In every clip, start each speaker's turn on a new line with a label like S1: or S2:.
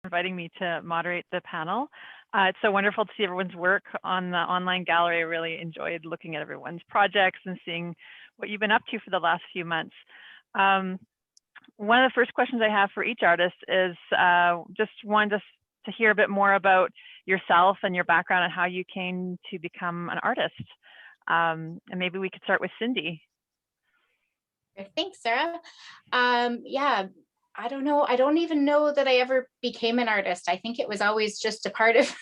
S1: inviting me to moderate the panel. It's so wonderful to see everyone's work on the online gallery. I really enjoyed looking at everyone's projects and seeing what you've been up to for the last few months. One of the first questions I have for each artist is just wanted to hear a bit more about yourself and your background and how you came to become an artist. And maybe we could start with Cindy.
S2: Thanks, Sarah. Yeah, I don't know. I don't even know that I ever became an artist. I think it was always just a part of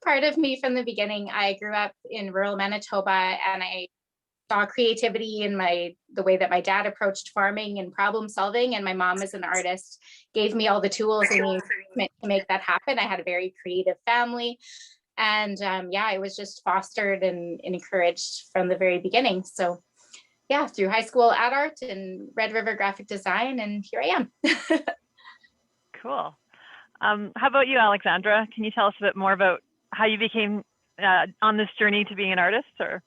S2: part of me from the beginning. I grew up in rural Manitoba, and I saw creativity in the way that my dad approached farming and problem solving, and my mom as an artist gave me all the tools I need to make that happen. I had a very creative family, and yeah, I was just fostered and encouraged from the very beginning. So yeah, through high school ad art and Red River graphic design, and here I am.
S1: Cool. How about you, Alexandra? Can you tell us a bit more about how you became on this journey to being an artist? Or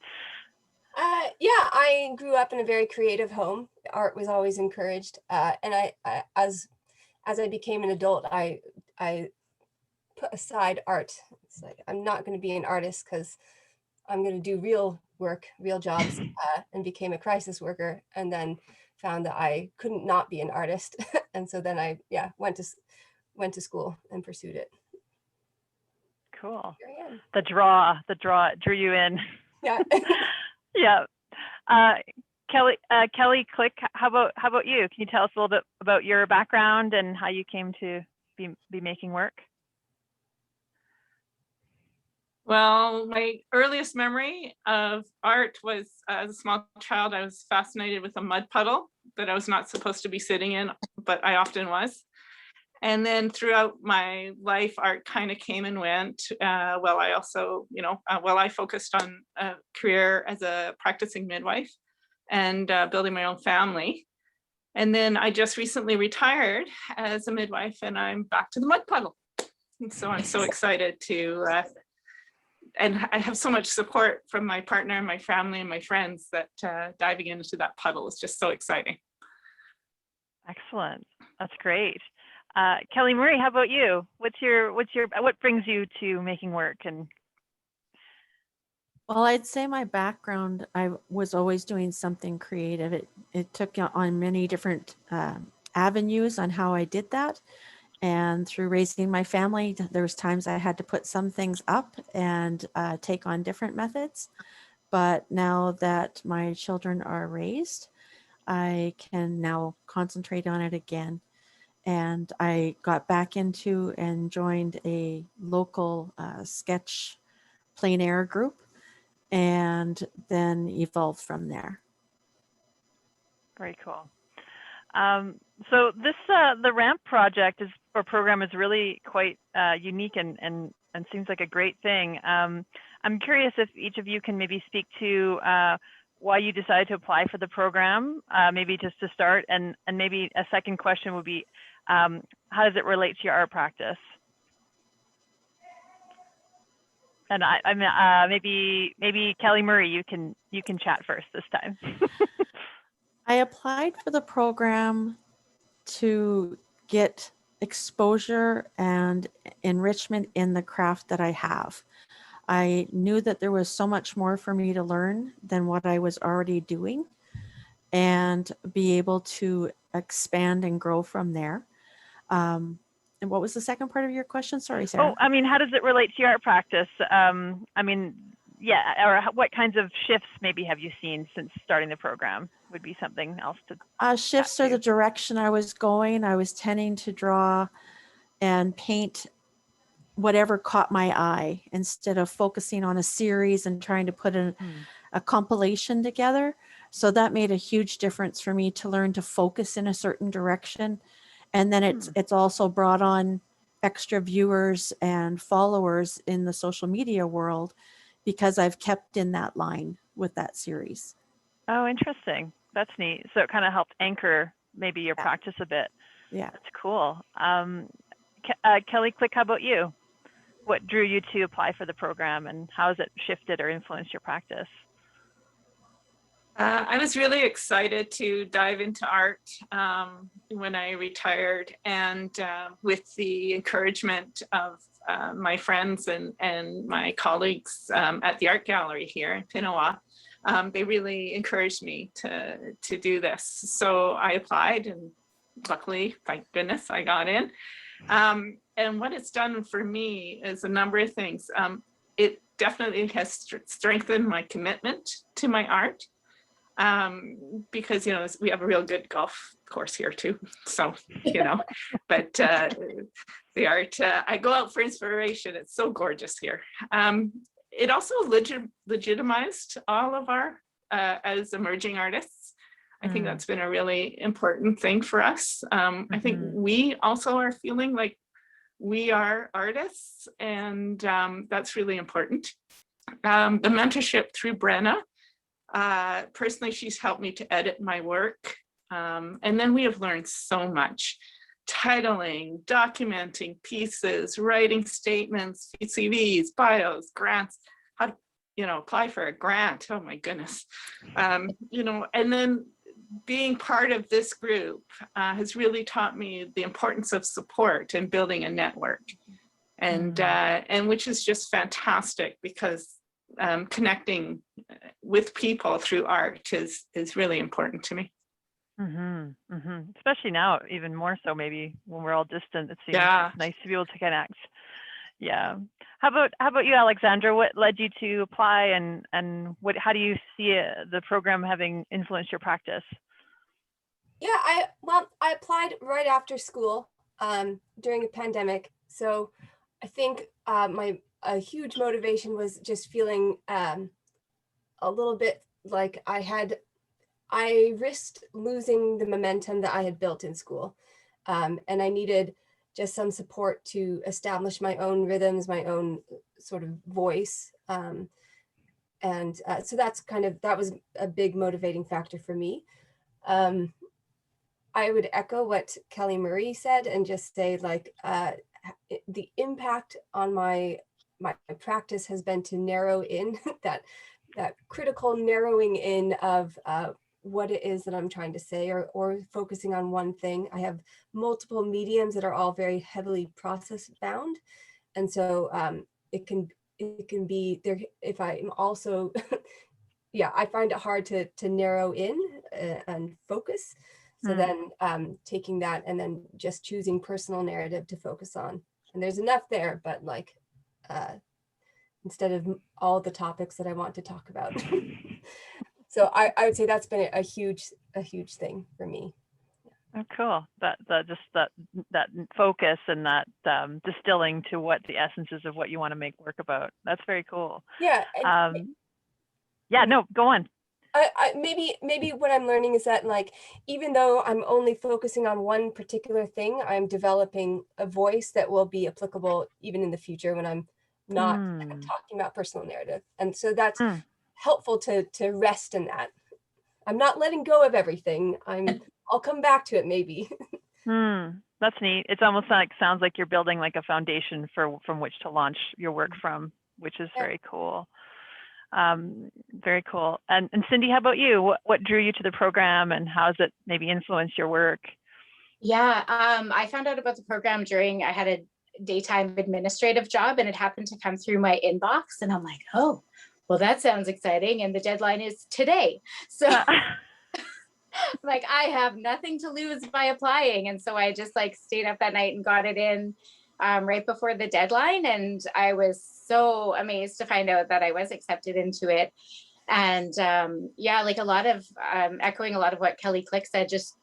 S3: yeah, I grew up in a very creative home. Art was always encouraged, and I as I became an adult, I put aside art. It's like, I'm not going to be an artist because I'm going to do real work, real jobs, and became a crisis worker, and then found that I couldn't not be an artist. And so then I went to school and pursued it.
S1: Cool. The draw drew you in.
S3: Yeah.
S1: Yeah. Kelly Click, how about you? Can you tell us a little bit about your background and how you came to be making work?
S4: Well, my earliest memory of art was as a small child. I was fascinated with a mud puddle that I was not supposed to be sitting in, but I often was. And then throughout my life, art kind of came and went. I also, I focused on a career as a practicing midwife and building my own family. And then I just recently retired as a midwife, and I'm back to the mud puddle. And so I'm so excited to and I have so much support from my partner and my family and my friends that diving into that puddle is just so exciting.
S1: Excellent. That's great. Kelly Marie, how about you? What brings you to making work? And
S5: well, I'd say my background, I was always doing something creative. It took on many different avenues on how I did that. And through raising my family, there was times I had to put some things up and take on different methods. But now that my children are raised, I can now concentrate on it again. And I got back into and joined a local sketch plein air group, and then evolved from there.
S1: Very cool. So this the RAMP project program is really quite unique and seems like a great thing. I'm curious if each of you can maybe speak to why you decided to apply for the program, maybe just to start, and maybe a second question would be, how does it relate to your art practice? And maybe Kelly Murray, you can chat first this time.
S5: I applied for the program to get exposure and enrichment in the craft that I have. I knew that there was so much more for me to learn than what I was already doing, and be able to expand and grow from there. And what was the second part of your question? Sorry, Sarah.
S1: Oh, how does it relate to your art practice? Or what kinds of shifts maybe have you seen since starting the program would be something else to
S5: shifts are the direction I was going. I was tending to draw and paint whatever caught my eye instead of focusing on a series and trying to put a compilation together. So that made a huge difference for me to learn to focus in a certain direction. And then it's also brought on extra viewers and followers in the social media world because I've kept in that line with that series.
S1: Oh, interesting. That's neat. So it kind of helped anchor maybe your practice a bit.
S5: Yeah.
S1: That's cool. Kelly Click, how about you? What drew you to apply for the program, and how has it shifted or influenced your practice?
S4: I was really excited to dive into art when I retired, and with the encouragement of my friends and my colleagues at the art gallery here in Pinawa, they really encouraged me to do this. So I applied, and luckily, thank goodness, I got in. And what it's done for me is a number of things. It definitely has strengthened my commitment to my art. Because, you know, we have a real good golf course here too. So, you know, but the art, I go out for inspiration. It's so gorgeous here. It also legitimized all of our, as emerging artists. I think that's been a really important thing for us. I think we also are feeling like we are artists, and that's really important. The mentorship through Brenna, personally, she's helped me to edit my work. And then we have learned so much: titling, documenting pieces, writing statements, CVs, bios, grants, how to, you know, apply for a grant. Oh my goodness. You know, and then being part of this group has really taught me the importance of support and building a network. And which is just fantastic, because connecting with people through art is really important to me.
S1: Especially now, even more so, maybe when we're all distant, it seems nice to be able to connect. Yeah. How about you, Alexandra? What led you to apply, and how do you see the program having influenced your practice?
S3: Yeah, I applied right after school during a pandemic. So I think a huge motivation was just feeling a little bit like I risked losing the momentum that I had built in school. And I needed just some support to establish my own rhythms, my own sort of voice. So that was a big motivating factor for me. I would echo what Kelly Marie said and just say, like, the impact on my practice has been to narrow in that critical narrowing in of what it is that I'm trying to say, or focusing on one thing. I have multiple mediums that are all very heavily process bound. And so it can be there if I'm also, yeah, I find it hard to narrow in and focus. So then taking that and then just choosing personal narrative to focus on. And there's enough there, but like, instead of all the topics that I want to talk about. So I would say that's been a huge thing for me.
S1: Oh, cool. That focus and that distilling to what the essence is of what you want to make work about. That's very cool.
S3: Yeah.
S1: Yeah, no, go on.
S3: Maybe what I'm learning is that, like, even though I'm only focusing on one particular thing, I'm developing a voice that will be applicable even in the future when I'm not talking about personal narrative. And so that's helpful to rest in that. I'm not letting go of everything. I'll come back to it maybe.
S1: That's neat. It's almost like, sounds like you're building like a foundation from which to launch your work from, which is very cool. Very cool. And Cindy, how about you? What drew you to the program, and how has it maybe influenced your work?
S2: Yeah, I found out about the program I had a daytime administrative job, and it happened to come through my inbox, and I'm like, oh, well, that sounds exciting. And the deadline is today. So like, I have nothing to lose by applying. And so I just like stayed up that night and got it in right before the deadline. And I was so amazed to find out that I was accepted into it. And yeah, like a lot of echoing a lot of what Kelly Click said, just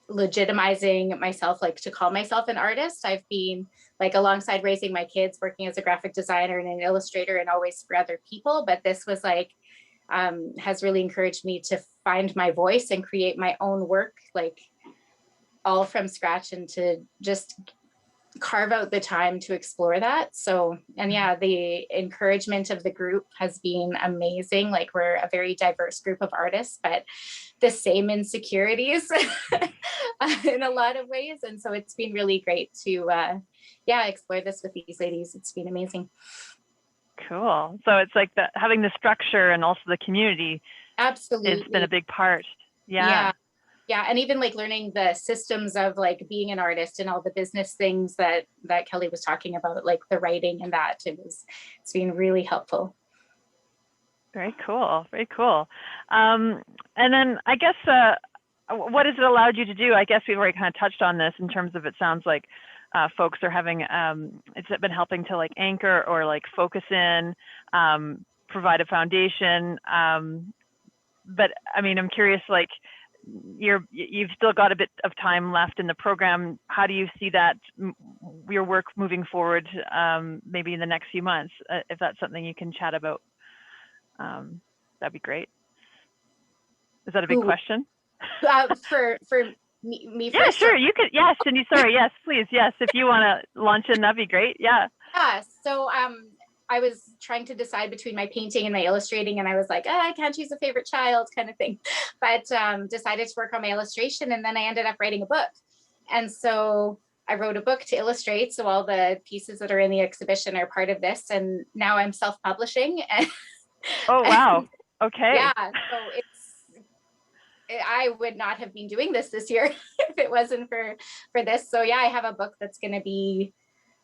S2: legitimizing myself, like to call myself an artist. I've been like alongside raising my kids, working as a graphic designer and an illustrator, and always for other people. But this was like, has really encouraged me to find my voice and create my own work, like all from scratch, and to just carve out the time to explore that. So, and yeah, the encouragement of the group has been amazing. Like, we're a very diverse group of artists, but the same insecurities in a lot of ways. And so it's been really great to, yeah, explore this with these ladies. It's been amazing.
S1: Cool. So it's like having the structure and also the community
S2: Absolutely.
S1: it's been a big part.
S2: Yeah. Yeah. And even like learning the systems of like being an artist and all the business things that Kelly was talking about, like the writing and that, it's been really helpful.
S1: Very cool. Very cool. And then I guess, what has it allowed you to do? I guess we've already kind of touched on this in terms of, it sounds like folks are having, it's been helping to like anchor or like focus in, provide a foundation. But I mean, I'm curious, like you've still got a bit of time left in the program. How do you see that your work moving forward, maybe in the next few months? If that's something you can chat about, that'd be great. Is that a big question?
S2: For me
S1: yeah,
S2: first?
S1: sure. You could. Yes, and sorry. Yes, please. Yes, if you want to launch in, that'd be great. Yeah.
S2: Yeah. So I was trying to decide between my painting and my illustrating, and I was like, I can't choose a favorite child kind of thing, but decided to work on my illustration, and then I ended up writing a book. And so I wrote a book to illustrate. So all the pieces that are in the exhibition are part of this, and now I'm self-publishing.
S1: Oh wow. Okay.
S2: Yeah. So I would not have been doing this year if it wasn't for this. So yeah, I have a book that's going to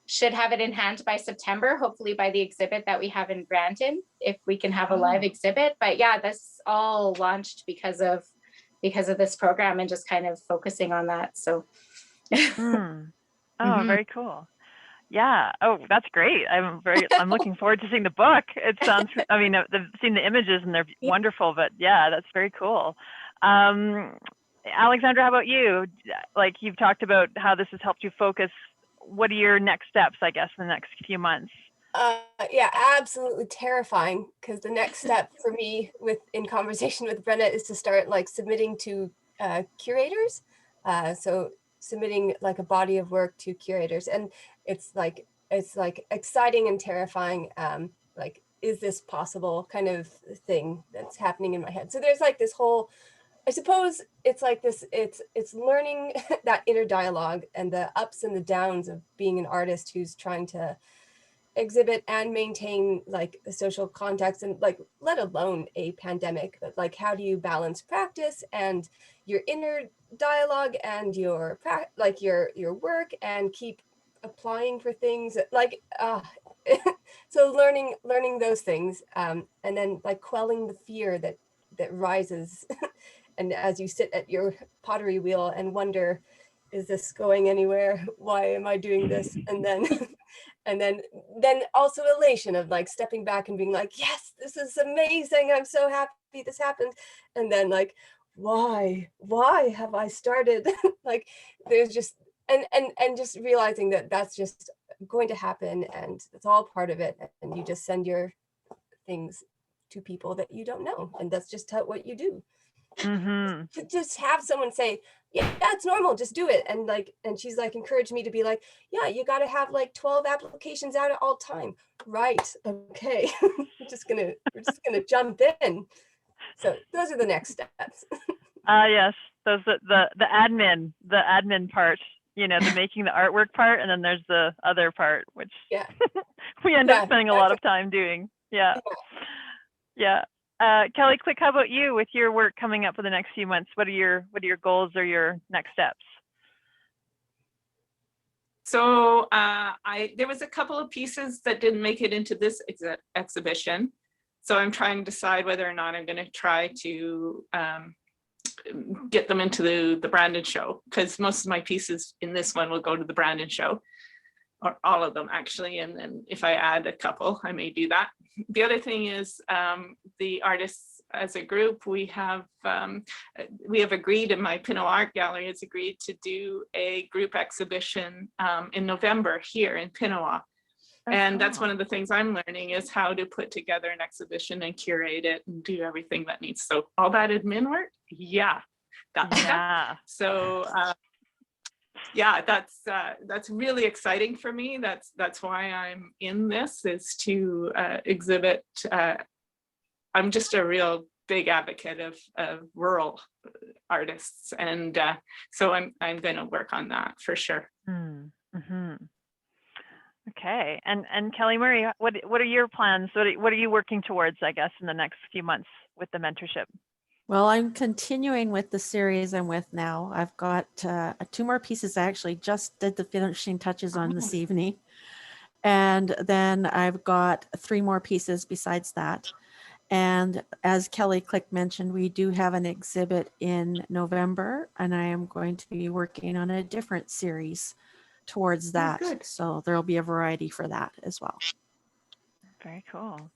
S2: should have it in hand by September, hopefully by the exhibit that we have in Brandon, if we can have a live exhibit. But yeah, this all launched because of this program and just kind of focusing on that. So
S1: very cool. Yeah. Oh, that's great. I'm looking forward to seeing the book. It sounds, I mean, I've seen the images and they're wonderful, but yeah, that's very cool. Alexandra, how about you? Like you've talked about how this has helped you focus. What are your next steps, I guess, in the next few months?
S3: Yeah, absolutely terrifying, because the next step for me in conversation with Brenna is to start like submitting to curators. So submitting like a body of work to curators, and it's like exciting and terrifying. Like, is this possible kind of thing that's happening in my head? So there's like this whole, I suppose it's like this, it's learning that inner dialogue and the ups and the downs of being an artist who's trying to exhibit and maintain like a social context, and like, let alone a pandemic, but like, how do you balance practice and your inner dialogue and your work and keep applying for things like, so learning those things, and then like quelling the fear that rises. And as you sit at your pottery wheel and wonder, is this going anywhere? Why am I doing this? And then and then also elation of like stepping back and being like, yes, this is amazing, I'm so happy this happened. And then like, why have I started? Like, there's just and just realizing that that's just going to happen, and it's all part of it, and you just send your things to people that you don't know, and that's just what you do. To just have someone say, yeah, it's normal, just do it. And she's like encouraged me to be like, yeah, you got to have like 12 applications out at all time. Right. Okay. we're just gonna jump in. So those are the next steps.
S1: Yes, those the admin part, the making the artwork part, and then there's the other part, which we end up spending a lot of time doing. Yeah. Kelly, quick, how about you with your work coming up for the next few months? What are your goals or your next steps?
S4: So there was a couple of pieces that didn't make it into this exhibition. So I'm trying to decide whether or not I'm going to try to get them into the Brandon show, because most of my pieces in this one will go to the Brandon show, or all of them actually. And then if I add a couple, I may do that. The other thing is the artists as a group, we have agreed, and my Pinawa Art Gallery has agreed to do a group exhibition in November here in Pinawa. And that's one of the things I'm learning, is how to put together an exhibition and curate it and do everything that needs. So all that admin work, so that's really exciting for me. That's why I'm in this, is to exhibit. I'm just a real big advocate of rural artists, and so I'm going to work on that for sure.
S1: Okay. And Kelly Murray, what are your plans? What are you working towards, I guess, in the next few months with the mentorship?
S5: Well, I'm continuing with the series I'm with now. I've got 2 more pieces. I actually just did the finishing touches on this evening. And then I've got 3 more pieces besides that. And as Kelly Click mentioned, we do have an exhibit in November, and I am going to be working on a different series towards that.
S4: good.
S5: So there'll be a variety for that as well.
S1: Very cool.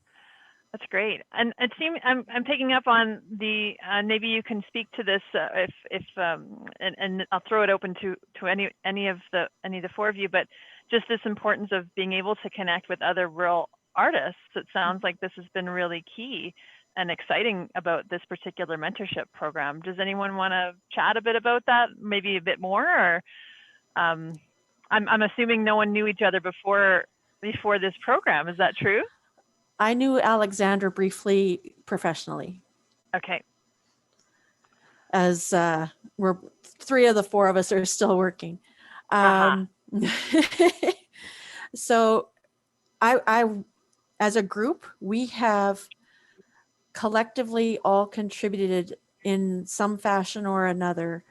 S1: That's great. And it seems I'm picking up on the maybe you can speak to this and I'll throw it open to any of the 4 of you, but just this importance of being able to connect with other rural artists. It sounds like this has been really key and exciting about this particular mentorship program. Does anyone want to chat a bit about that? Maybe a bit more, or I'm assuming no one knew each other before this program. Is that true?
S5: I knew Alexandra briefly professionally,
S1: Okay.
S5: as we're 3 of the 4 of us are still working. So I, as a group, we have collectively all contributed in some fashion or another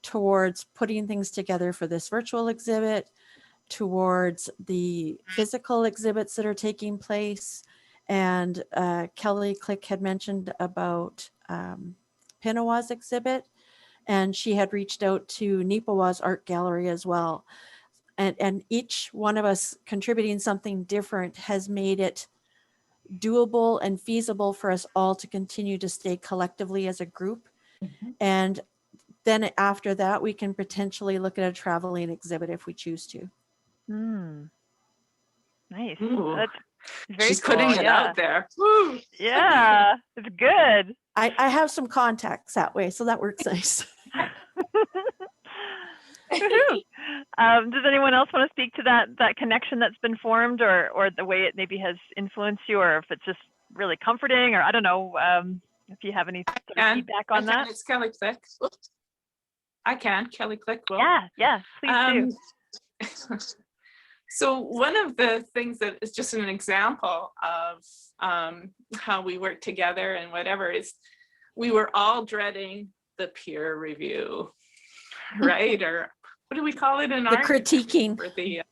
S5: towards putting things together for this virtual exhibit, towards the physical exhibits that are taking place. And Kelly Click had mentioned about Pinawa's exhibit, and she had reached out to Nipawa's art gallery as well. And each one of us contributing something different has made it doable and feasible for us all to continue to stay collectively as a group. And then after that, we can potentially look at a traveling exhibit if we choose to.
S1: Nice.
S4: Ooh,
S1: That's very
S4: she's
S1: cool.
S4: putting it out there. Woo.
S1: Yeah, it's good.
S5: I have some contacts that way, so that works nice.
S1: Does anyone else want to speak to that connection that's been formed, or the way it maybe has influenced you, or if it's just really comforting, or I don't know, if you have any sort of feedback on that?
S4: It's Kelly Click. I can. Kelly Click.
S1: Yeah, please do.
S4: So one of the things that is just an example of how we work together and whatever is we were all dreading the peer review, right? Or what do we call it in
S5: The
S4: art?
S5: critiquing.
S4: For the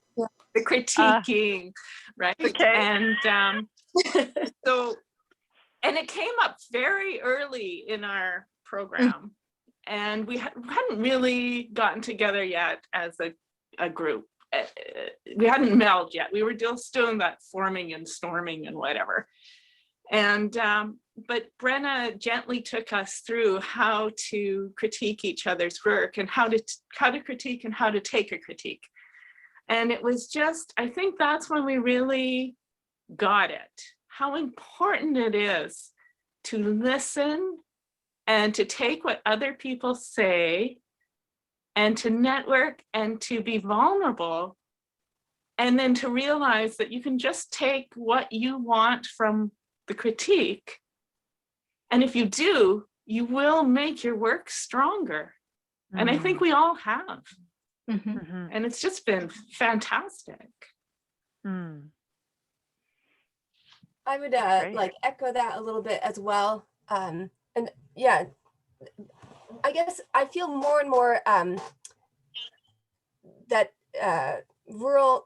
S4: critiquing, right?
S1: Okay.
S4: And so, and it came up very early in our program, and we hadn't really gotten together yet as a group. We hadn't melded yet. We were just doing that forming and storming and whatever. And but Brenna gently took us through how to critique each other's work and how to critique and how to take a critique. And it was just, I think that's when we really got it, how important it is to listen and to take what other people say and to network and to be vulnerable, and then to realize that you can just take what you want from the critique, and if you do, you will make your work stronger. And I think we all have. And it's just been fantastic.
S3: I would like echo that a little bit as well. And yeah, I guess I feel more and more that rural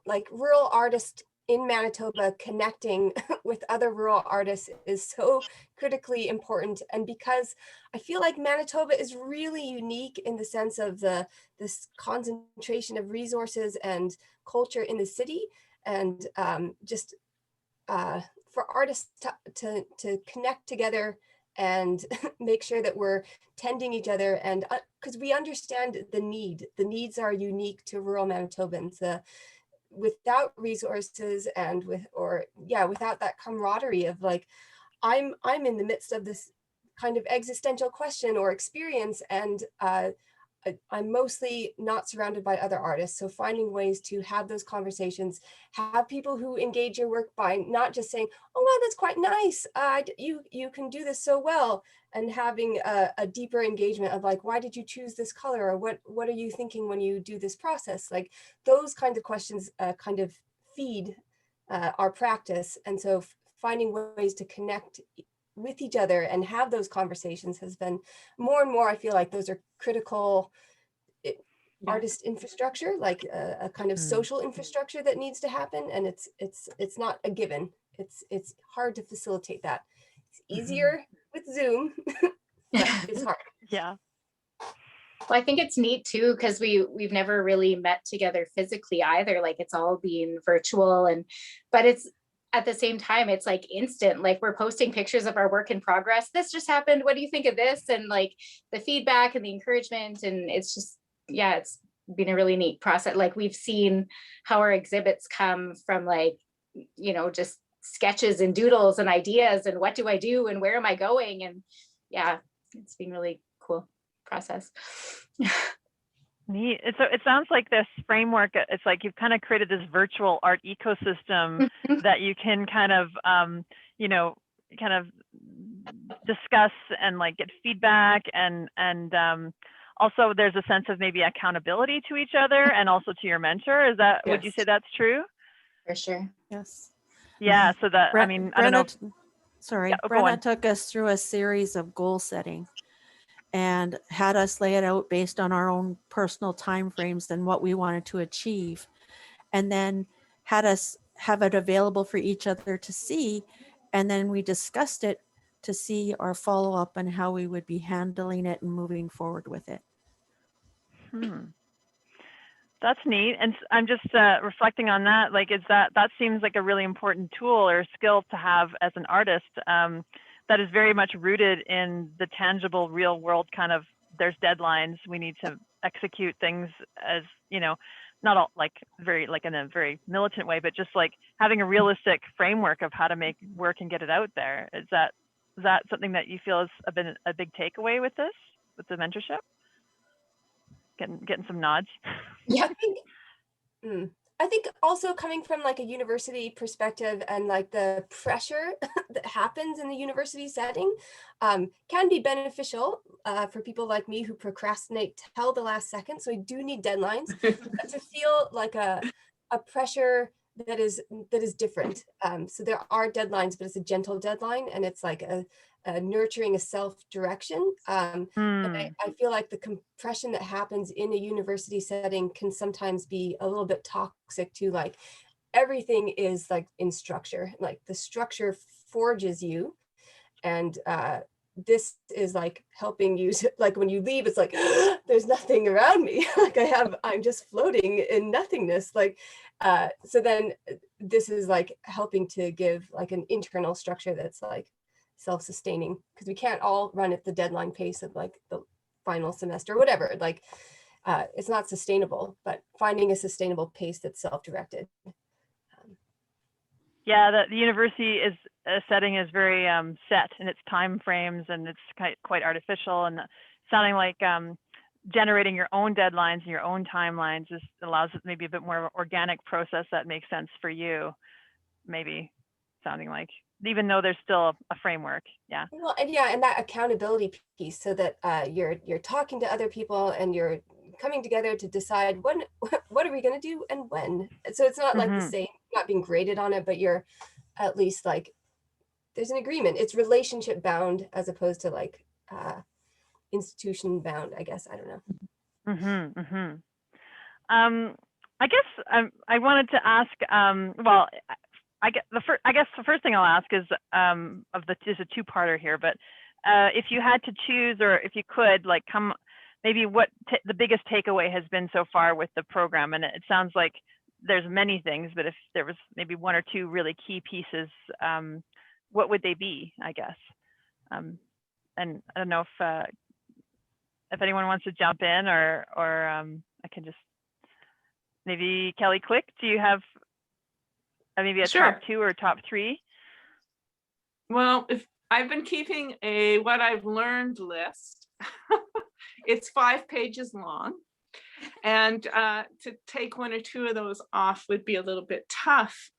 S3: artists in Manitoba connecting with other rural artists is so critically important. And because I feel like Manitoba is really unique in the sense of this concentration of resources and culture in the city, and just for artists to connect together and make sure that we're tending each other, and because we understand the needs are unique to rural Manitobans. Without resources and without that camaraderie of like, I'm in the midst of this kind of existential question or experience, and I'm mostly not surrounded by other artists. So finding ways to have those conversations, have people who engage your work by not just saying, oh, wow, that's quite nice. You can do this so well. And having a deeper engagement of like, why did you choose this color? Or what are you thinking when you do this process? Like those kinds of questions kind of feed our practice. And so finding ways to connect with each other and have those conversations has been more and more, I feel like those are critical artist infrastructure, like a kind of social infrastructure that needs to happen. And it's not a given. It's hard to facilitate that. It's easier with Zoom, but it's hard.
S1: Yeah.
S2: Well, I think it's neat too, because we've never really met together physically either. Like it's all being virtual, but it's at the same time, it's like instant. Like we're posting pictures of our work in progress. This just happened. What do you think of this? And like the feedback and the encouragement, and it's just, yeah, it's been a really neat process. Like we've seen how our exhibits come from like, you know, just sketches and doodles and ideas and what do I do and where am I going? And yeah, it's been really cool process.
S1: Neat. So it sounds like this framework, it's like you've kind of created this virtual art ecosystem that you can kind of, you know, kind of discuss and like get feedback and also there's a sense of maybe accountability to each other and also to your mentor. Is that, would you say that's true?
S2: For sure.
S5: Yes.
S1: Yeah. So that, I mean, I don't know.
S5: Brenna took us through a series of goal setting and had us lay it out based on our own personal timeframes and what we wanted to achieve. And then had us have it available for each other to see. And then we discussed it to see our follow-up and how we would be handling it and moving forward with it.
S1: That's neat. And I'm just reflecting on that. Like, that seems like a really important tool or skill to have as an artist. That is very much rooted in the tangible real world kind of, there's deadlines, we need to execute things as, you know, not all like very, like in a very militant way, but just like having a realistic framework of how to make work and get it out there. Is that something that you feel has been a big takeaway with this, with the mentorship? Getting some nods.
S3: Yeah, I think also coming from like a university perspective and like the pressure that happens in the university setting can be beneficial for people like me who procrastinate till the last second. So I do need deadlines, but to feel like a pressure that is different. So there are deadlines, but it's a gentle deadline, and it's like a nurturing a self-direction. And I feel like the compression that happens in a university setting can sometimes be a little bit toxic to like, everything is like in structure, like the structure forges you. And this is like helping you, like when you leave, it's like, there's nothing around me. Like I'm just floating in nothingness. Like, so then this is like helping to give like an internal structure that's like self-sustaining, because we can't all run at the deadline pace of like the final semester or whatever. Like it's not sustainable, but finding a sustainable pace that's self-directed.
S1: Yeah, the university setting is very set in its time frames, and it's quite artificial, and sounding like generating your own deadlines and your own timelines just allows it maybe a bit more of an organic process that makes sense for you, maybe sounding like, even though there's still a framework. Yeah.
S3: Well, and yeah, and that accountability piece, so that you're talking to other people and you're coming together to decide what are we going to do and when. So it's not like the same, not being graded on it, but you're at least like, there's an agreement. It's relationship bound as opposed to like institution bound, I guess. I don't know.
S1: I guess I wanted to ask, well, I guess the first thing I'll ask is is a two-parter here, but if you had to choose, or if you could, like, maybe what the biggest takeaway has been so far with the program. And it sounds like there's many things, but if there was maybe one or two really key pieces, what would they be, I guess? And I don't know if anyone wants to jump in, or I can just, maybe Kelly Click, do you have maybe a top two or top three?
S4: Well, if I've been keeping a what I've learned list. It's 5 pages long, and to take one or two of those off would be a little bit tough,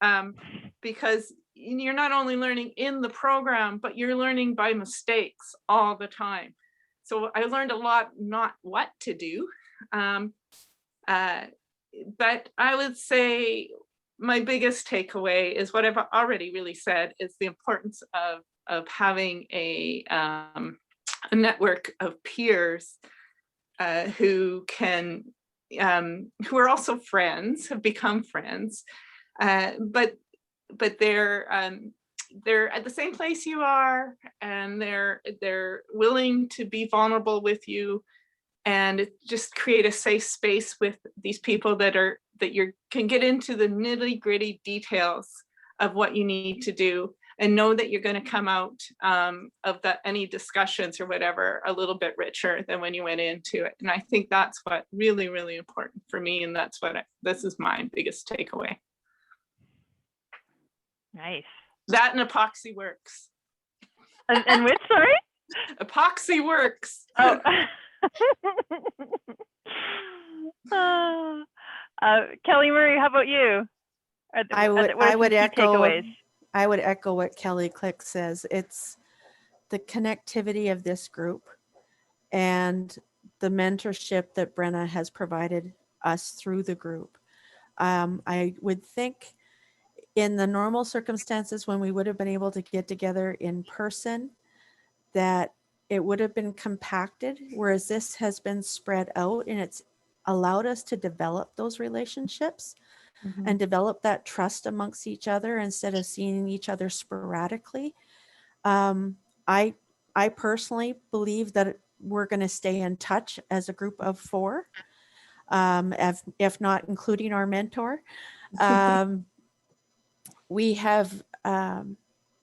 S4: because you're not only learning in the program, but you're learning by mistakes all the time. So I learned a lot, not what to do, but I would say my biggest takeaway is what I've already really said, is the importance of having a network of peers who can, who are also friends, have become friends, but they're at the same place you are, and they're willing to be vulnerable with you, and just create a safe space with these people that you can get into the nitty gritty details of what you need to do, and know that you're going to come out of any discussions or whatever a little bit richer than when you went into it. And I think that's what really, really important for me. And that's this is my biggest takeaway.
S1: Nice.
S4: That and epoxy works.
S1: And which, sorry?
S4: Epoxy works.
S1: Oh. Kelly Murray, how about you?
S5: I would
S1: takeaways?
S5: I would echo what Kelly Click says. It's the connectivity of this group and the mentorship that Brenna has provided us through the group. I would think in the normal circumstances when we would have been able to get together in person, that it would have been compacted, whereas this has been spread out, and it's allowed us to develop those relationships and develop that trust amongst each other instead of seeing each other sporadically. I personally believe that we're going to stay in touch as a group of 4, if not including our mentor. We have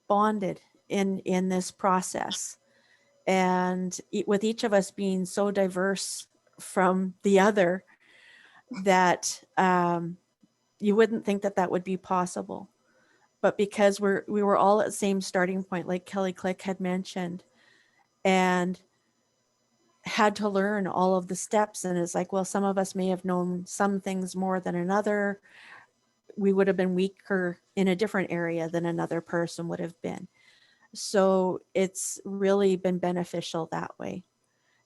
S5: bonded in this process, and with each of us being so diverse from the other, that you wouldn't think that would be possible. But because we were all at the same starting point, like Kelly Click had mentioned, and had to learn all of the steps. And it's like, well, some of us may have known some things more than another. We would have been weaker in a different area than another person would have been. So it's really been beneficial that way.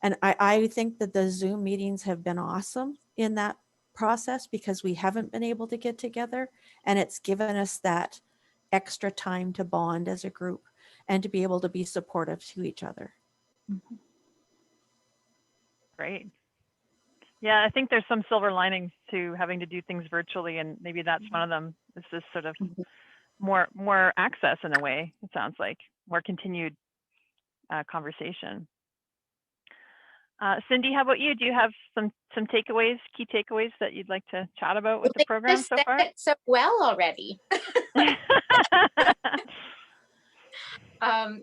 S5: And I think that the Zoom meetings have been awesome in that process, because we haven't been able to get together, and it's given us that extra time to bond as a group and to be able to be supportive to each other.
S1: Great. Yeah, I think there's some silver linings to having to do things virtually, and maybe that's one of them. Is this sort of more access in a way, it sounds like, more continued conversation. Cindy, how about you? Do you have some takeaways, key takeaways that you'd like to chat about with the program so far?
S2: It so well already.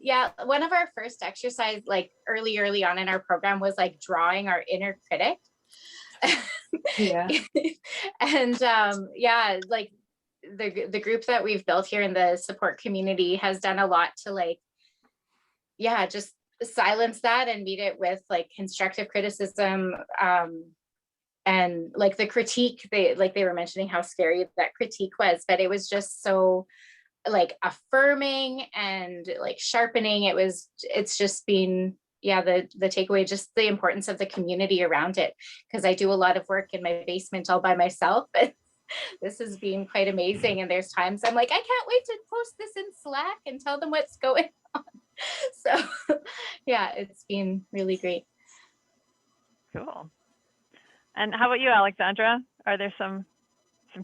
S2: Yeah, one of our first exercise, like early on in our program, was like drawing our inner critic.
S3: Yeah.
S2: And yeah, like the group that we've built here in the support community has done a lot to, like, yeah, just silence that and meet it with like constructive criticism, and like the critique, they were mentioning how scary that critique was, but it was just so like affirming and like sharpening. It's just been, yeah, the takeaway, just the importance of the community around it, because I do a lot of work in my basement all by myself, but this has been quite amazing. And there's times I'm like, I can't wait to post this in Slack and tell them what's going on. So yeah, it's been really great.
S1: Cool. And how about you, Alexandra? Are there some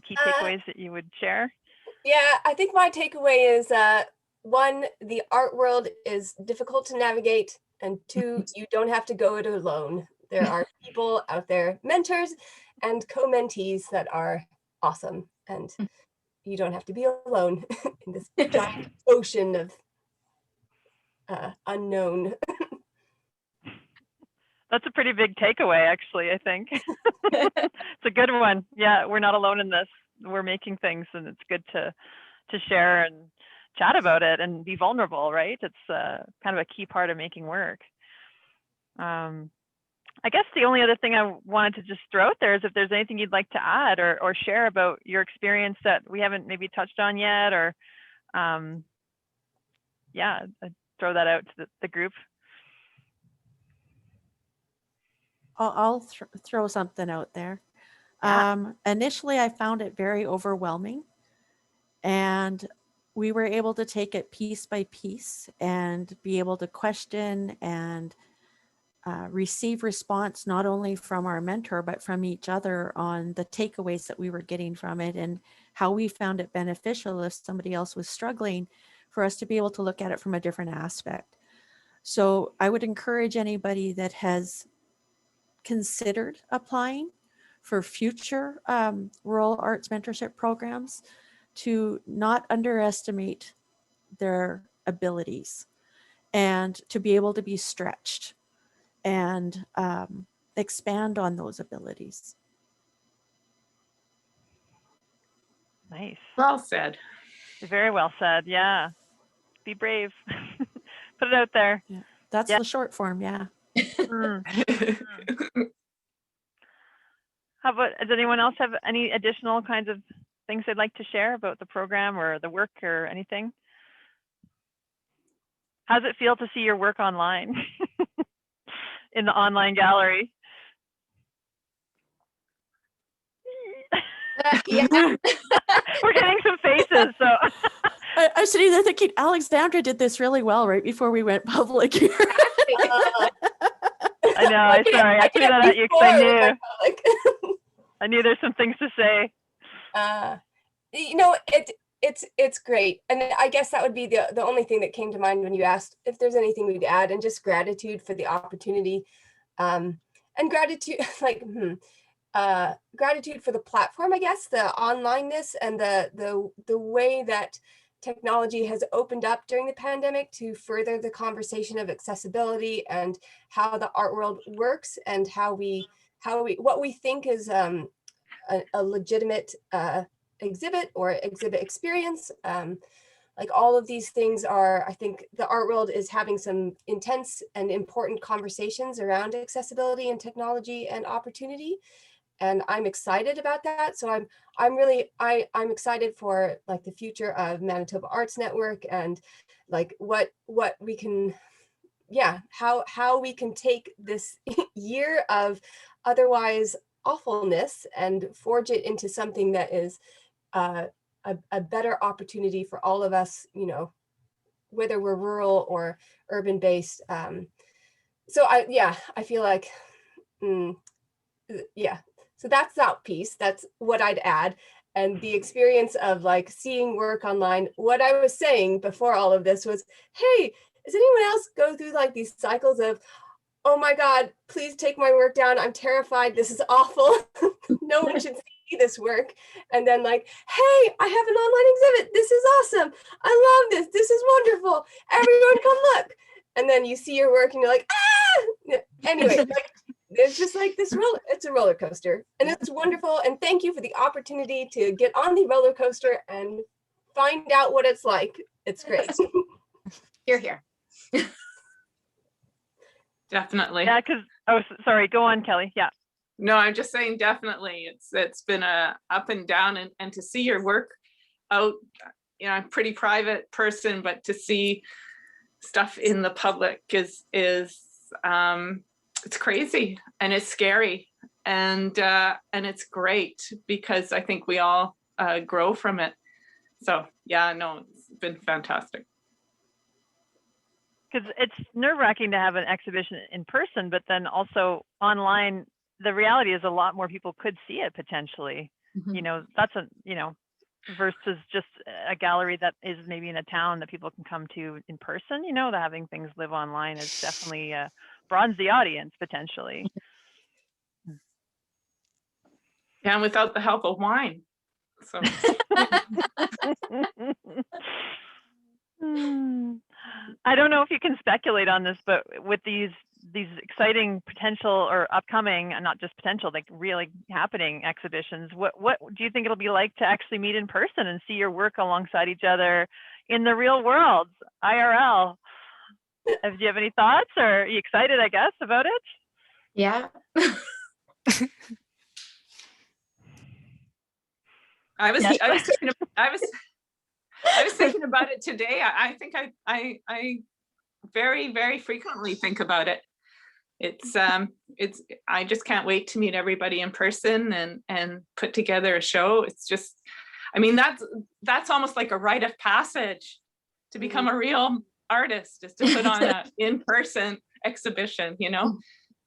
S1: key takeaways that you would share?
S3: Yeah, I think my takeaway is 1, the art world is difficult to navigate, and 2, you don't have to go it alone. There are people out there, mentors and co-mentees, that are awesome, and you don't have to be alone in this giant ocean of unknown.
S1: That's a pretty big takeaway, actually, I think. It's a good one. Yeah, we're not alone in this. We're making things, and it's good to share and chat about it and be vulnerable, right? It's kind of a key part of making work. I guess the only other thing I wanted to just throw out there is if there's anything you'd like to add or share about your experience that we haven't maybe touched on yet, or yeah, I'd throw that out to the group.
S5: I'll throw something out there.
S1: Yeah.
S5: Initially, I found it very overwhelming And we were able to take it piece by piece and be able to question and receive response, not only from our mentor, but from each other on the takeaways that we were getting from it and how we found it beneficial if somebody else was struggling, for us to be able to look at it from a different aspect. So I would encourage anybody that has considered applying for future rural arts mentorship programs to not underestimate their abilities and to be able to be stretched and expand on those abilities.
S1: Nice.
S4: Well said.
S1: Very well said. Yeah. Be brave. Put it out there.
S5: Yeah, that's
S1: Yeah.
S5: the short form. Yeah.
S1: Mm. How about, does anyone else have any additional kinds of things they'd like to share about the program or the work or anything? How does it feel to see your work online in the online gallery?
S2: Yeah.
S1: We're getting some faces, so.
S5: I was sitting there thinking, Alexandra did this really well right before we went public here.
S1: I know, I'm sorry, I threw that at you because I knew there's some things to say.
S3: You know, it's great, and I guess that would be the only thing that came to mind when you asked if there's anything we'd add, and just gratitude for the opportunity, and gratitude, like gratitude for the platform, I guess, the onlineness and the way that technology has opened up during the pandemic to further the conversation of accessibility and how the art world works and what we think is a legitimate exhibit or exhibit experience. Like all of these things are, I think the art world is having some intense and important conversations around accessibility and technology and opportunity. And I'm excited about that. So I'm excited for like the future of Manitoba Arts Network and like what we can, how we can take this year of otherwise awfulness and forge it into something that is a better opportunity for all of us, you know, whether we're rural or urban based. So I feel like, so that's that piece. That's what I'd add. And the experience of like seeing work online, what I was saying before all of this was, hey, does anyone else go through like these cycles of, oh my God, please take my work down. I'm terrified. This is awful. No one should see this work. And then like, hey, I have an online exhibit. This is awesome. I love this. This is wonderful. Everyone come look. And then you see your work and you're like, ah! Anyway, like, it's just like this it's a roller coaster and it's wonderful. And thank you for the opportunity to get on the roller coaster and find out what it's like. It's great.
S2: You're here.
S4: Definitely.
S1: Yeah, because, oh, sorry, go on, Kelly. Yeah.
S4: No, I'm just saying definitely. It's been a up and down, and to see your work out, you know, I'm a pretty private person, but to see stuff in the public is it's crazy and it's scary and it's great because I think we all grow from it. So yeah, no, it's been fantastic.
S1: Because it's nerve-wracking to have an exhibition in person, but then also online, the reality is a lot more people could see it potentially. Mm-hmm. You know, that's versus just a gallery that is maybe in a town that people can come to in person. You know, that having things live online is definitely broadens the audience potentially.
S4: Yeah, and without the help of wine. So.
S1: I don't know if you can speculate on this, but with these exciting potential or upcoming, and not just potential, like really happening exhibitions, what do you think it'll be like to actually meet in person and see your work alongside each other in the real world, IRL? Do you have any thoughts, or are you excited, I guess, about it?
S2: Yeah.
S4: I was thinking about it today. I think I very, very frequently think about it. I just can't wait to meet everybody in person and put together a show. It's just, I mean, that's almost like a rite of passage to become a real artist, is to put on a in-person exhibition, you know?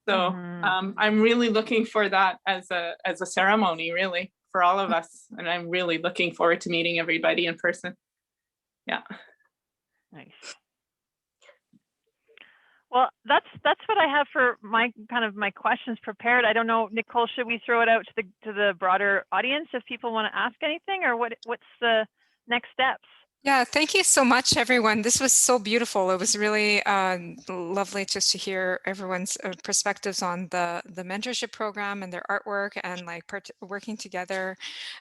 S4: So I'm really looking for that as a ceremony, really, for all of us. And I'm really looking forward to meeting everybody in person. Yeah.
S1: Nice. Well, that's what I have for my questions prepared. I don't know, Nicole, should we throw it out to the broader audience if people want to ask anything, or what's the next steps?
S6: Yeah, thank you so much, everyone. This was so beautiful. It was really lovely just to hear everyone's perspectives on the mentorship program and their artwork and like working together.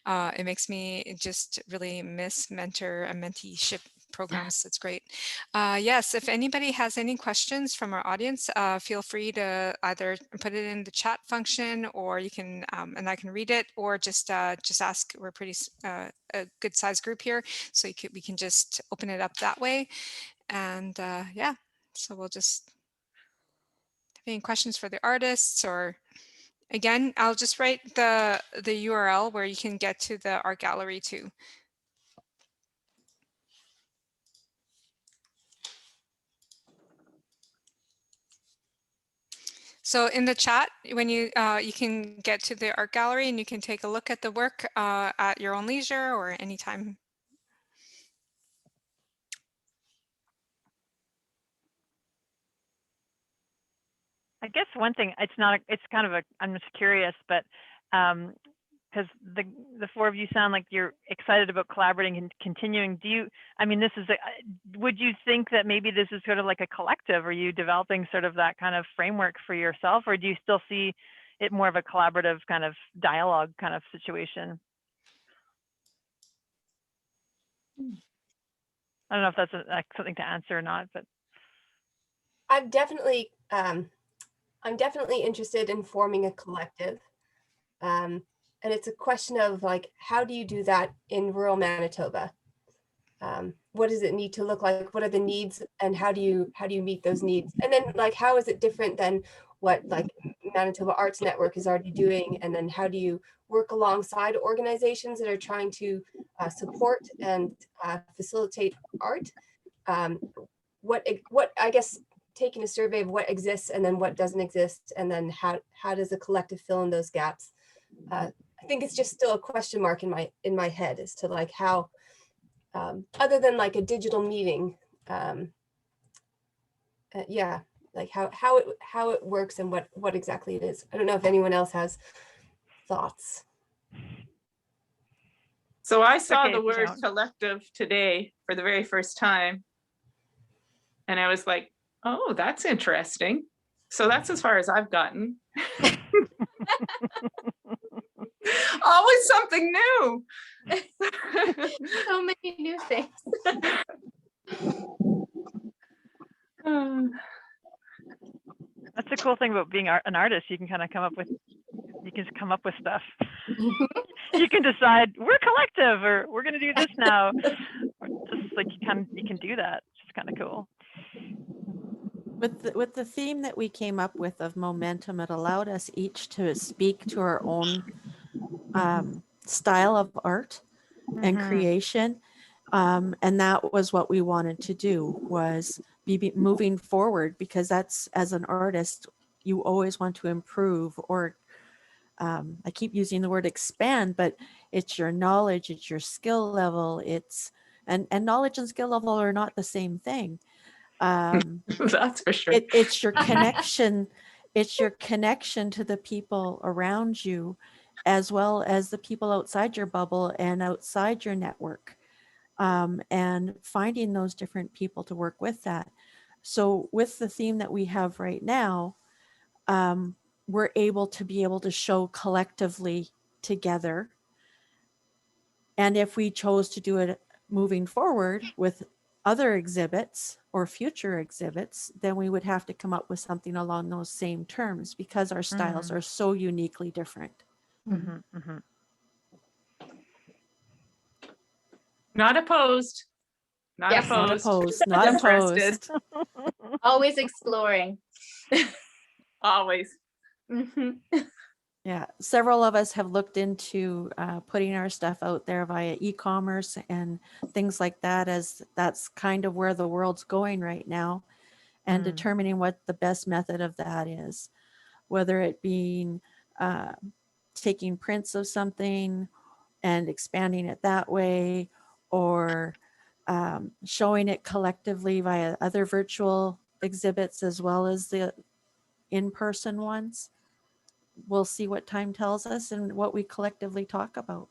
S6: It makes me just really miss mentor and menteeship programs. It's great. Yes, if anybody has any questions from our audience, feel free to either put it in the chat function, or you can, and I can read it, or just ask. We're pretty a good sized group here, so we can just open it up that way. And yeah, so we'll just have any questions for the artists, or again, I'll just write the URL where you can get to the art gallery too. So in the chat, when you can get to the art gallery and you can take a look at the work at your own leisure or anytime.
S1: I guess one thing, it's kind of I'm just curious, but because the four of you sound like you're excited about collaborating and continuing. Would you think that maybe this is sort of like a collective? Are you developing sort of that kind of framework for yourself, or do you still see it more of a collaborative kind of dialogue kind of situation? I don't know if that's something to answer or not, but
S3: I'm definitely interested in forming a collective. And it's a question of like, how do you do that in rural Manitoba? What does it need to look like? What are the needs, and how do you meet those needs? And then like, how is it different than what like Manitoba Arts Network is already doing? And then how do you work alongside organizations that are trying to support and facilitate art? What I guess, taking a survey of what exists and then what doesn't exist, and then how does a collective fill in those gaps? I think it's just still a question mark in my head as to like how, other than like a digital meeting, yeah, like how it works and what exactly it is. I don't know if anyone else has thoughts.
S4: So I saw the word collective today for the very first time, and I was like, oh, that's interesting. So that's as far as I've gotten. Always something new.
S2: So many new things.
S1: That's the cool thing about being an artist. You can kind of come up with stuff. You can decide we're collective, or we're going to do this now. Just like you can do that. It's just kind of cool.
S5: With the theme that we came up with of momentum, it allowed us each to speak to our own style of art and creation. And that was what we wanted to do, was be moving forward, because that's, as an artist, you always want to improve, or I keep using the word expand, but it's your knowledge, it's your skill level, and knowledge and skill level are not the same thing.
S4: That's for sure.
S5: It's your connection. It's your connection to the people around you, as well as the people outside your bubble and outside your network, and finding those different people to work with that. So with the theme that we have right now, we're able to show collectively together. And if we chose to do it moving forward with other exhibits or future exhibits, then we would have to come up with something along those same terms, because our styles are so uniquely different.
S4: Not opposed. Not opposed.
S5: Not opposed.
S2: Always exploring.
S4: Always.
S5: Yeah, several of us have looked into putting our stuff out there via e-commerce and things like that, as that's kind of where the world's going right now, and determining what the best method of that is, whether it being taking prints of something and expanding it that way, or showing it collectively via other virtual exhibits as well as the in-person ones. We'll see what time tells us and what we collectively talk about.